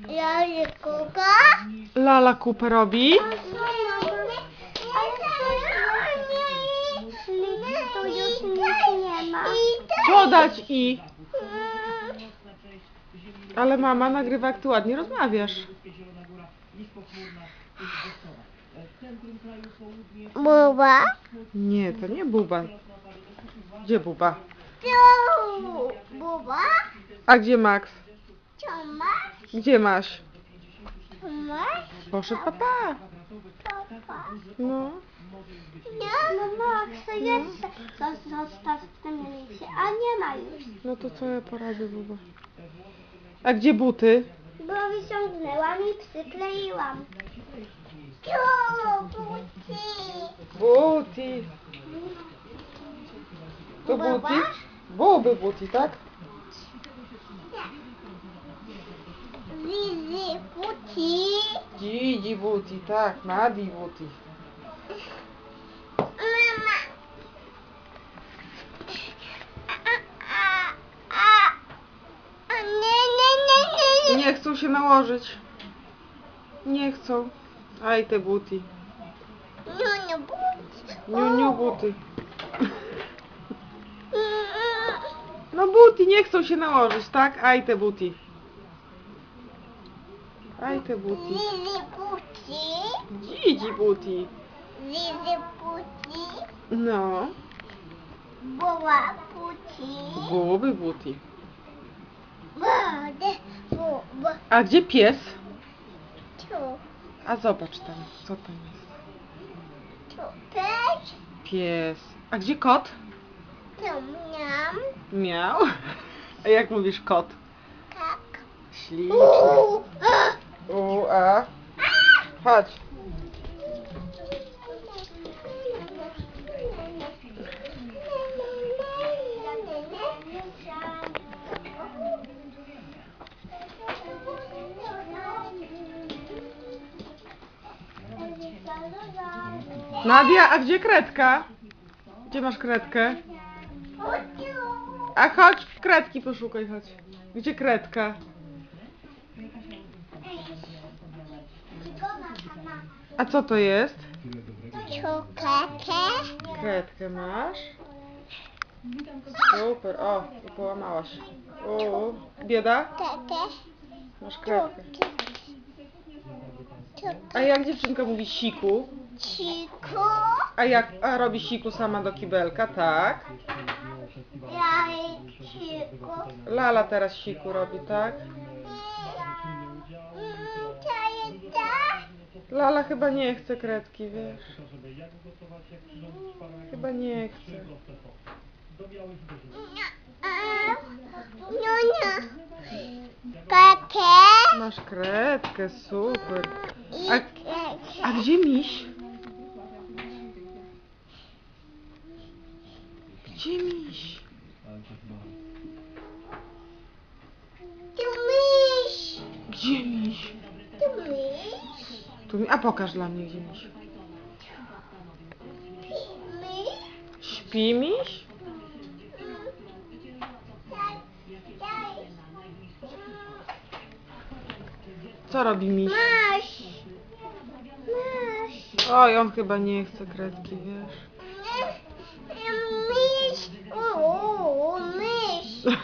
Jajeczka. Lala kupę robi. To już nic nie ma. Co dać i? Ale mama nagrywa, jak ty ładnie rozmawiasz. Buba? Nie, to nie Buba. Gdzie Buba? Tu. Buba? A gdzie Max? Co masz? Gdzie masz? Masz? Poszedł papa. Papa. No. Nie? No Max, to jest. Zostaw w tym liście. A nie ma już. No to co ja poradzę, Buba? A gdzie buty? Bo wyciągnęłam i przykleiłam. Tu, buty. Buty. To Buba? buty? Buby buty, tak? Zizi, buty. Gigi buty, tak. Nadi buty. Mama. Nie. Nie chcą się nałożyć. Nie chcą. Aj te buty. Nie, buty. Niu buty. No buty nie chcą się nałożyć, tak? Aj te buty. Aj te buty. Zizi, buty. Gigi buty. Zizi, buty. No. Buba, buty. Buby buty. Buba, A gdzie pies? tu. A zobacz tam, co tam jest. Tu też. Pies. A gdzie kot? Tu miam. Miał. A jak mówisz kot? Tak. Śliczny. A. Chodź. Nadia, a gdzie kredka? Gdzie masz kredkę? A chodź, kredki poszukaj, chodź. Gdzie kredka? A co to jest? Cukierkę. Kredkę masz? Super, o, i połamałaś. O, bieda? Tetę. Masz kredkę. A jak dziewczynka mówi siku? Ciku. A robi siku sama do kibelka, tak? Jajciku. Lala teraz siku robi, tak? Lala chyba nie chce kredki, wiesz? Chyba nie chce. Niunia. Kakę. Masz kredkę, super. I A gdzie miś? Gdzie miś? Tu mysz. Gdzie miś? Tu mysz. A pokaż dla mnie, gdzie miś. Mysz. Śpi miś? Co robi miś? Masz. Masz. Oj, on chyba nie chce kredki, wiesz? Mysz. Mysz.